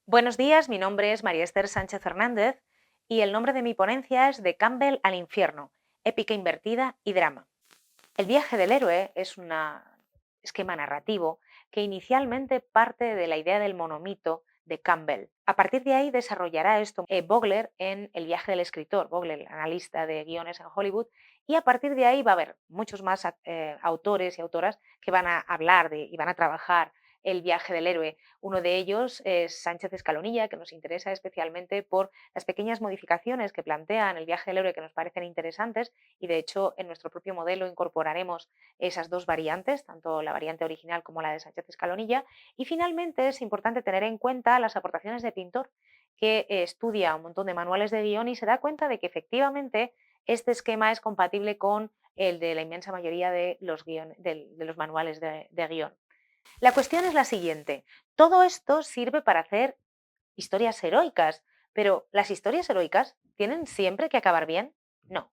Buenos días, mi nombre es María Esther Sánchez Fernández y el nombre de mi ponencia es De Campbell al infierno, épica invertida y drama. El viaje del héroe es un esquema narrativo que inicialmente parte de la idea del monomito de Campbell. A partir de ahí desarrollará esto Vogler en El viaje del escritor, Vogler, el analista de guiones en Hollywood, y a partir de ahí va a haber muchos más autores y autoras que van a hablar y van a trabajar el viaje del héroe. Uno de ellos es Sánchez Escalonilla, que nos interesa especialmente por las pequeñas modificaciones que plantean el viaje del héroe que nos parecen interesantes, y de hecho en nuestro propio modelo incorporaremos esas dos variantes, tanto la variante original como la de Sánchez Escalonilla. Y finalmente es importante tener en cuenta las aportaciones de Pintor, que estudia un montón de manuales de guión y se da cuenta de que efectivamente este esquema es compatible con el de la inmensa mayoría de los manuales de guión. La cuestión es la siguiente: todo esto sirve para hacer historias heroicas, pero ¿las historias heroicas tienen siempre que acabar bien? No.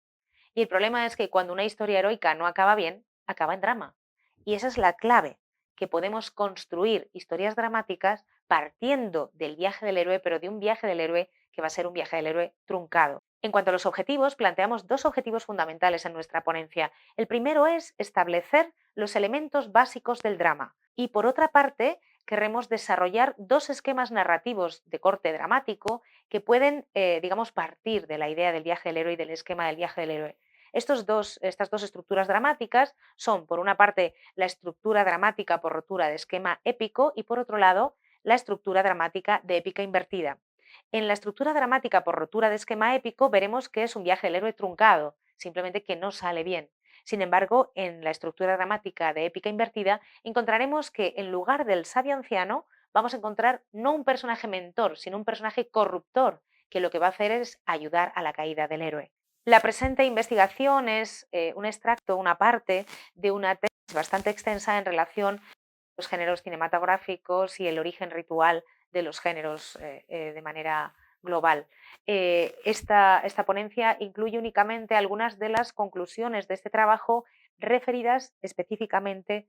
Y el problema es que cuando una historia heroica no acaba bien, acaba en drama. Y esa es la clave, que podemos construir historias dramáticas partiendo del viaje del héroe, pero de un viaje del héroe que va a ser un viaje del héroe truncado. En cuanto a los objetivos, planteamos dos objetivos fundamentales en nuestra ponencia. El primero es establecer los elementos básicos del drama. Y por otra parte, queremos desarrollar dos esquemas narrativos de corte dramático que pueden, digamos, partir de la idea del viaje del héroe y del esquema del viaje del héroe. Estas dos estructuras dramáticas son, por una parte, la estructura dramática por rotura de esquema épico y, por otro lado, la estructura dramática de épica invertida. En la estructura dramática por rotura de esquema épico veremos que es un viaje del héroe truncado, simplemente que no sale bien. Sin embargo, en la estructura dramática de épica invertida encontraremos que en lugar del sabio anciano vamos a encontrar no un personaje mentor, sino un personaje corruptor, que lo que va a hacer es ayudar a la caída del héroe. La presente investigación es un extracto, una parte de una tesis bastante extensa en relación a los géneros cinematográficos y el origen ritual de los géneros de manera global. Esta ponencia incluye únicamente algunas de las conclusiones de este trabajo referidas específicamente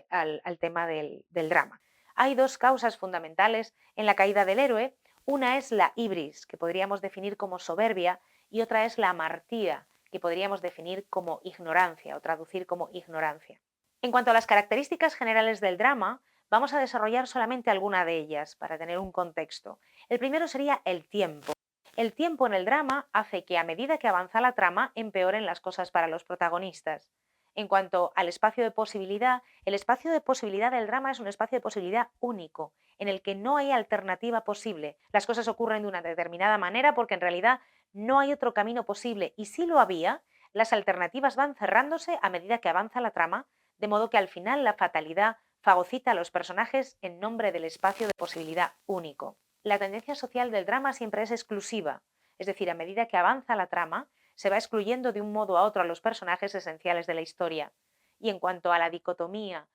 al tema del drama. Hay dos causas fundamentales en la caída del héroe. Una es la ibris, que podríamos definir como soberbia, y otra es la amartía, que podríamos definir como ignorancia o traducir como ignorancia. En cuanto a las características generales del drama, vamos a desarrollar solamente alguna de ellas para tener un contexto. El primero sería el tiempo. El tiempo en el drama hace que a medida que avanza la trama empeoren las cosas para los protagonistas. En cuanto al espacio de posibilidad, el espacio de posibilidad del drama es un espacio de posibilidad único, en el que no hay alternativa posible. Las cosas ocurren de una determinada manera porque en realidad no hay otro camino posible, y si lo había, las alternativas van cerrándose a medida que avanza la trama, de modo que al final la fatalidad fagocita a los personajes en nombre del espacio de posibilidad único. La tendencia social del drama siempre es exclusiva, es decir, a medida que avanza la trama, se va excluyendo de un modo a otro a los personajes esenciales de la historia. Y en cuanto a la dicotomía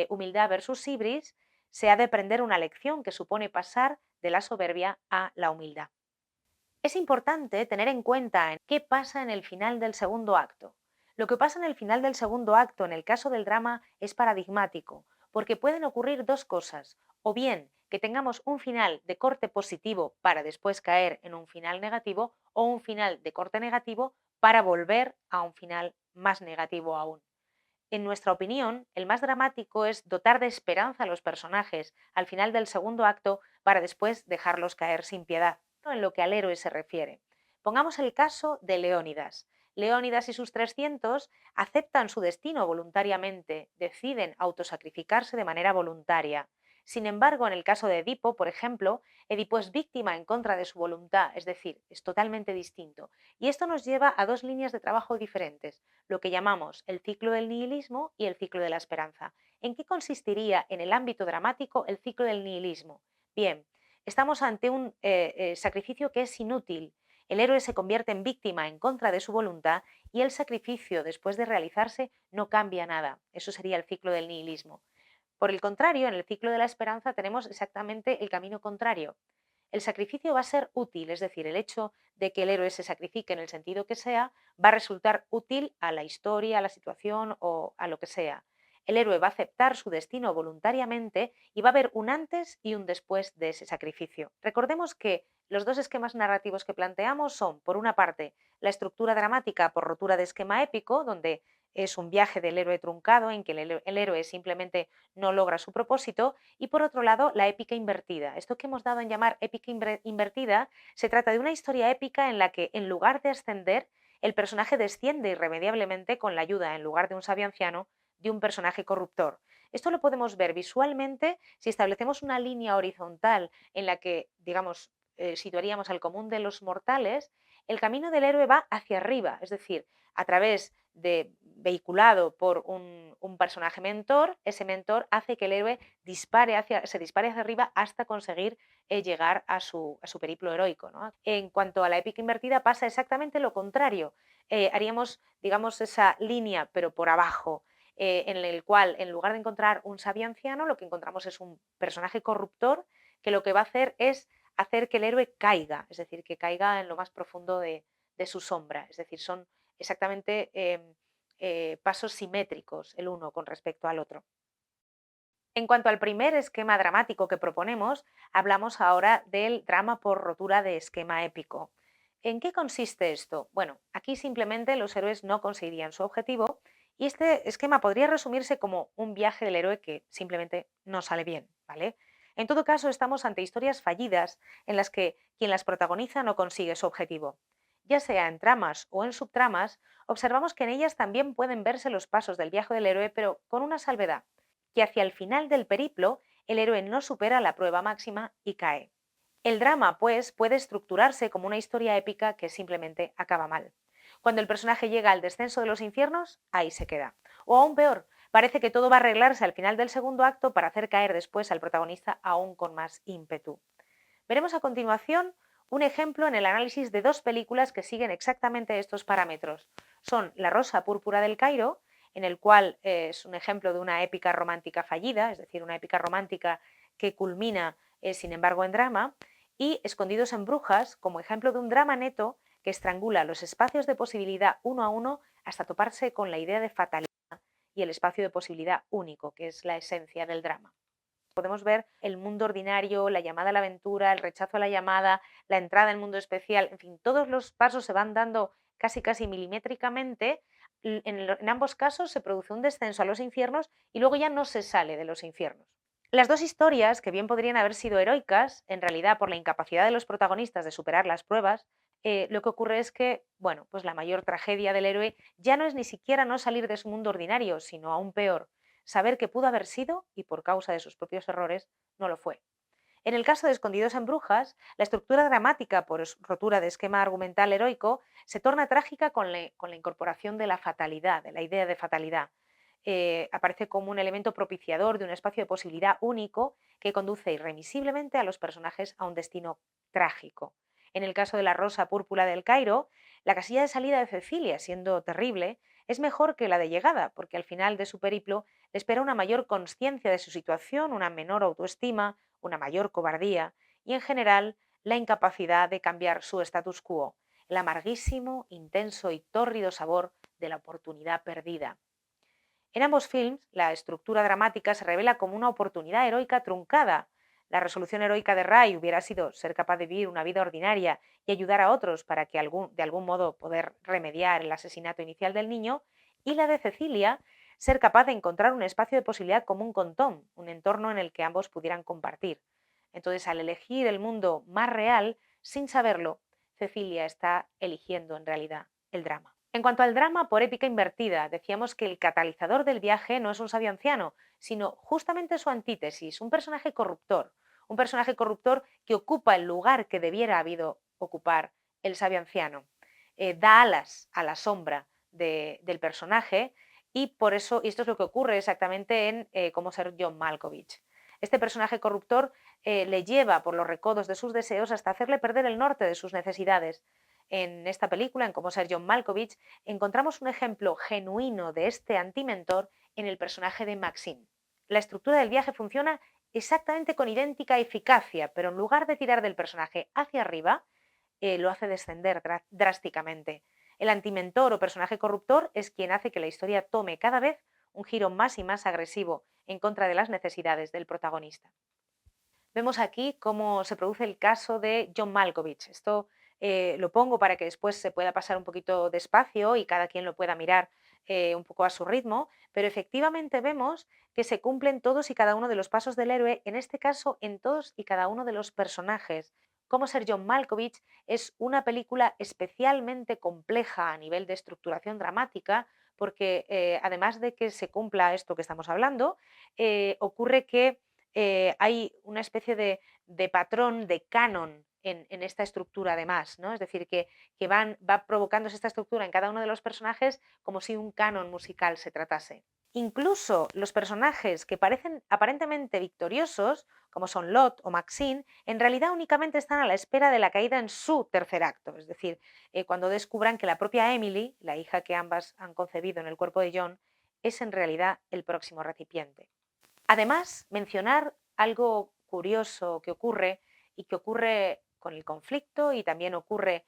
humildad versus ibris, se ha de aprender una lección que supone pasar de la soberbia a la humildad. Es importante tener en cuenta qué pasa en el final del segundo acto. Lo que pasa en el final del segundo acto en el caso del drama es paradigmático, porque pueden ocurrir dos cosas: o bien que tengamos un final de corte positivo para después caer en un final negativo, o un final de corte negativo para volver a un final más negativo aún. En nuestra opinión, el más dramático es dotar de esperanza a los personajes al final del segundo acto para después dejarlos caer sin piedad, ¿no?, en lo que al héroe se refiere. Pongamos el caso de Leónidas. Leónidas y sus 300 aceptan su destino voluntariamente, deciden autosacrificarse de manera voluntaria. Sin embargo, en el caso de Edipo, por ejemplo, Edipo es víctima en contra de su voluntad, es decir, es totalmente distinto. Y esto nos lleva a dos líneas de trabajo diferentes: lo que llamamos el ciclo del nihilismo y el ciclo de la esperanza. ¿En qué consistiría en el ámbito dramático el ciclo del nihilismo? Bien, estamos ante un sacrificio que es inútil. El héroe se convierte en víctima en contra de su voluntad y el sacrificio, después de realizarse, no cambia nada. Eso sería el ciclo del nihilismo. Por el contrario, en el ciclo de la esperanza tenemos exactamente el camino contrario. El sacrificio va a ser útil, es decir, el hecho de que el héroe se sacrifique en el sentido que sea va a resultar útil a la historia, a la situación o a lo que sea. El héroe va a aceptar su destino voluntariamente y va a haber un antes y un después de ese sacrificio. Recordemos que los dos esquemas narrativos que planteamos son, por una parte, la estructura dramática por rotura de esquema épico, donde es un viaje del héroe truncado en que el héroe simplemente no logra su propósito, y por otro lado, la épica invertida. Esto que hemos dado en llamar épica invertida se trata de una historia épica en la que, en lugar de ascender, el personaje desciende irremediablemente con la ayuda, en lugar de un sabio anciano, de un personaje corruptor. Esto lo podemos ver visualmente si establecemos una línea horizontal en la que, digamos, situaríamos al común de los mortales. El camino del héroe va hacia arriba, es decir, a través de vehiculado por un personaje mentor. Ese mentor hace que el héroe se dispare hacia arriba hasta conseguir llegar a su periplo heroico, ¿no? En cuanto a la épica invertida pasa exactamente lo contrario. Haríamos, digamos, esa línea, pero por abajo, en el cual, en lugar de encontrar un sabio anciano, lo que encontramos es un personaje corruptor que lo que va a hacer es hacer que el héroe caiga, es decir, que caiga en lo más profundo de su sombra. Es decir, son exactamente pasos simétricos el uno con respecto al otro. En cuanto al primer esquema dramático que proponemos, hablamos ahora del drama por rotura de esquema épico. ¿En qué consiste esto? Bueno, aquí simplemente los héroes no conseguirían su objetivo y este esquema podría resumirse como un viaje del héroe que simplemente no sale bien, ¿vale? En todo caso, estamos ante historias fallidas en las que quien las protagoniza no consigue su objetivo. Ya sea en tramas o en subtramas, observamos que en ellas también pueden verse los pasos del viaje del héroe, pero con una salvedad, que hacia el final del periplo el héroe no supera la prueba máxima y cae. El drama, pues, puede estructurarse como una historia épica que simplemente acaba mal. Cuando el personaje llega al descenso de los infiernos, ahí se queda. O aún peor, parece que todo va a arreglarse al final del segundo acto para hacer caer después al protagonista aún con más ímpetu. Veremos a continuación un ejemplo en el análisis de dos películas que siguen exactamente estos parámetros. Son La Rosa Púrpura del Cairo, en el cual es un ejemplo de una épica romántica fallida, es decir, una épica romántica que culmina, sin embargo, en drama, y Escondidos en Brujas, como ejemplo de un drama neto que estrangula los espacios de posibilidad uno a uno hasta toparse con la idea de fatalidad y el espacio de posibilidad único, que es la esencia del drama. Podemos ver el mundo ordinario, la llamada a la aventura, el rechazo a la llamada, la entrada al mundo especial, en fin, todos los pasos se van dando casi milimétricamente. En ambos casos se produce un descenso a los infiernos y luego ya no se sale de los infiernos. Las dos historias, que bien podrían haber sido heroicas, en realidad por la incapacidad de los protagonistas de superar las pruebas, lo que ocurre es que, bueno, pues la mayor tragedia del héroe ya no es ni siquiera no salir de su mundo ordinario, sino aún peor, saber que pudo haber sido y por causa de sus propios errores no lo fue. En el caso de Escondidos en Brujas, la estructura dramática por rotura de esquema argumental heroico se torna trágica con la incorporación de la fatalidad, de la idea de fatalidad. Aparece como un elemento propiciador de un espacio de posibilidad único que conduce irremisiblemente a los personajes a un destino trágico. En el caso de La Rosa Púrpura del Cairo, la casilla de salida de Cecilia, siendo terrible, es mejor que la de llegada, porque al final de su periplo le espera una mayor consciencia de su situación, una menor autoestima, una mayor cobardía y, en general, la incapacidad de cambiar su status quo, el amarguísimo, intenso y tórrido sabor de la oportunidad perdida. En ambos films, la estructura dramática se revela como una oportunidad heroica truncada. La resolución heroica de Ray hubiera sido ser capaz de vivir una vida ordinaria y ayudar a otros para que de algún modo poder remediar el asesinato inicial del niño, y la de Cecilia, ser capaz de encontrar un espacio de posibilidad común con Tom, un entorno en el que ambos pudieran compartir. Entonces, al elegir el mundo más real, sin saberlo, Cecilia está eligiendo en realidad el drama. En cuanto al drama por épica invertida, decíamos que el catalizador del viaje no es un sabio anciano, sino justamente su antítesis, un personaje corruptor que ocupa el lugar que debiera habido ocupar el sabio anciano. Da alas a la sombra del personaje y por eso, y esto es lo que ocurre exactamente en Cómo ser John Malkovich. Este personaje corruptor le lleva por los recodos de sus deseos hasta hacerle perder el norte de sus necesidades. En esta película, en Cómo ser John Malkovich, encontramos un ejemplo genuino de este antimentor en el personaje de Maxine. La estructura del viaje funciona exactamente con idéntica eficacia, pero en lugar de tirar del personaje hacia arriba, lo hace descender drásticamente. El antimentor o personaje corruptor es quien hace que la historia tome cada vez un giro más y más agresivo en contra de las necesidades del protagonista. Vemos aquí cómo se produce el caso de John Malkovich. Esto lo pongo para que después se pueda pasar un poquito despacio y cada quien lo pueda mirar un poco a su ritmo, pero efectivamente vemos que se cumplen todos y cada uno de los pasos del héroe, en este caso en todos y cada uno de los personajes. Cómo ser John Malkovich es una película especialmente compleja a nivel de estructuración dramática, porque además de que se cumpla esto que estamos hablando, ocurre que hay una especie de patrón, de canon en esta estructura además, ¿no? Es decir, que va provocándose esta estructura en cada uno de los personajes como si un canon musical se tratase. Incluso los personajes que parecen aparentemente victoriosos, como son Lot o Maxine, en realidad únicamente están a la espera de la caída en su tercer acto, es decir, cuando descubran que la propia Emily, la hija que ambas han concebido en el cuerpo de John, es en realidad el próximo recipiente. Además, mencionar algo curioso que ocurre y que ocurre con el conflicto y también ocurre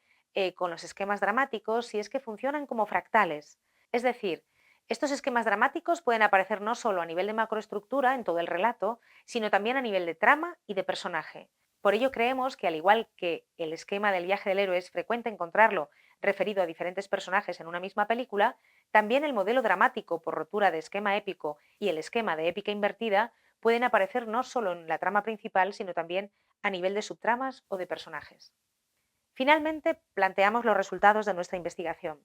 con los esquemas dramáticos, y es que funcionan como fractales. Es decir, estos esquemas dramáticos pueden aparecer no solo a nivel de macroestructura en todo el relato, sino también a nivel de trama y de personaje. Por ello creemos que, al igual que el esquema del viaje del héroe es frecuente encontrarlo referido a diferentes personajes en una misma película, también el modelo dramático por rotura de esquema épico y el esquema de épica invertida pueden aparecer no solo en la trama principal, sino también a nivel de subtramas o de personajes. Finalmente, planteamos los resultados de nuestra investigación.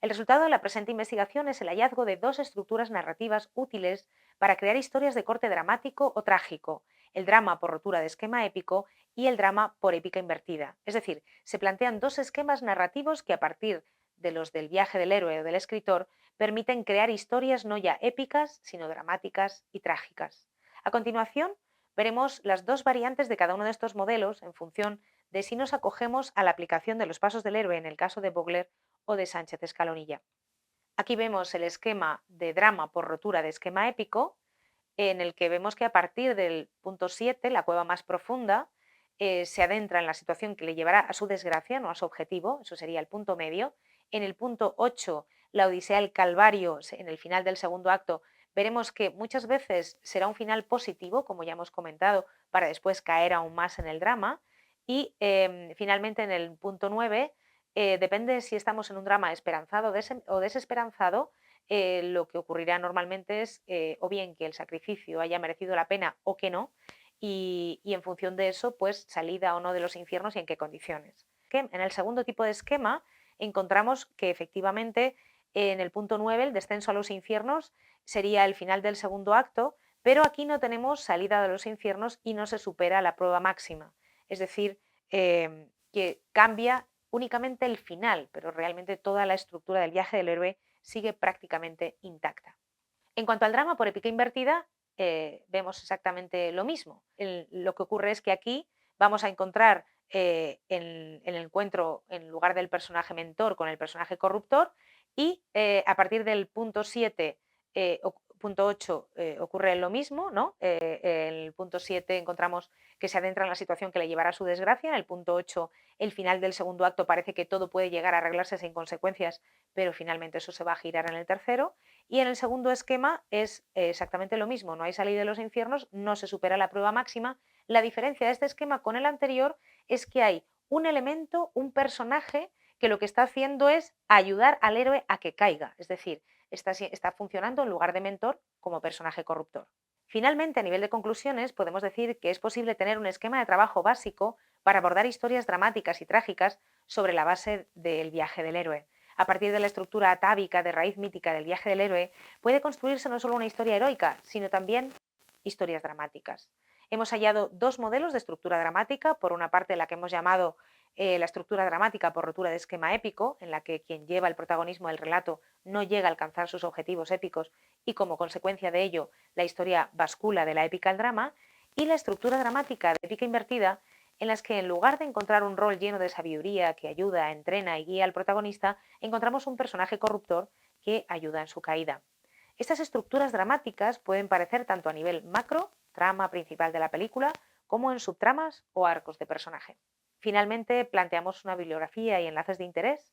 El resultado de la presente investigación es el hallazgo de dos estructuras narrativas útiles para crear historias de corte dramático o trágico, el drama por rotura de esquema épico y el drama por épica invertida. Es decir, se plantean dos esquemas narrativos que, a partir de los del viaje del héroe o del escritor, permiten crear historias no ya épicas, sino dramáticas y trágicas. A continuación, veremos las dos variantes de cada uno de estos modelos en función de si nos acogemos a la aplicación de los pasos del héroe en el caso de Vogler o de Sánchez Escalonilla. Aquí vemos el esquema de drama por rotura de esquema épico, en el que vemos que a partir del punto 7, la cueva más profunda, se adentra en la situación que le llevará a su desgracia, no a su objetivo, eso sería el punto medio. En el punto 8, la Odisea del Calvario, en el final del segundo acto, veremos que muchas veces será un final positivo, como ya hemos comentado, para después caer aún más en el drama. Y finalmente en el punto 9, depende si estamos en un drama esperanzado o desesperanzado, lo que ocurrirá normalmente es o bien que el sacrificio haya merecido la pena o que no, y en función de eso, pues salida o no de los infiernos y en qué condiciones. En el segundo tipo de esquema encontramos que efectivamente en el punto 9, el descenso a los infiernos, sería el final del segundo acto, pero aquí no tenemos salida de los infiernos y no se supera la prueba máxima. Es decir, que cambia únicamente el final, pero realmente toda la estructura del viaje del héroe sigue prácticamente intacta. En cuanto al drama por épica invertida, vemos exactamente lo mismo. Lo que ocurre es que aquí vamos a encontrar el encuentro, en lugar del personaje mentor, con el personaje corruptor, y a partir del punto 7, punto 8, ocurre lo mismo, ¿no? En el punto 7 encontramos que se adentra en la situación que le llevará a su desgracia. En el punto 8, el final del segundo acto, parece que todo puede llegar a arreglarse sin consecuencias, pero finalmente eso se va a girar en el tercero. Y en el segundo esquema es exactamente lo mismo, no hay salida de los infiernos, no se supera la prueba máxima. La diferencia de este esquema con el anterior es que hay un elemento, un personaje, que lo que está haciendo es ayudar al héroe a que caiga, es decir, está funcionando en lugar de mentor como personaje corruptor. Finalmente, a nivel de conclusiones, podemos decir que es posible tener un esquema de trabajo básico para abordar historias dramáticas y trágicas sobre la base del viaje del héroe. A partir de la estructura atávica de raíz mítica del viaje del héroe, puede construirse no solo una historia heroica, sino también historias dramáticas. Hemos hallado dos modelos de estructura dramática, por una parte la que hemos llamado la estructura dramática por rotura de esquema épico, en la que quien lleva el protagonismo del relato no llega a alcanzar sus objetivos épicos y, como consecuencia de ello, la historia bascula de la épica al drama, y la estructura dramática de épica invertida, en las que, en lugar de encontrar un rol lleno de sabiduría que ayuda, entrena y guía al protagonista, encontramos un personaje corruptor que ayuda en su caída. Estas estructuras dramáticas pueden parecer tanto a nivel macro, trama principal de la película, como en subtramas o arcos de personaje. Finalmente, planteamos una bibliografía y enlaces de interés.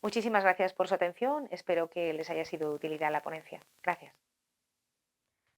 Muchísimas gracias por su atención. Espero que les haya sido de utilidad la ponencia. Gracias.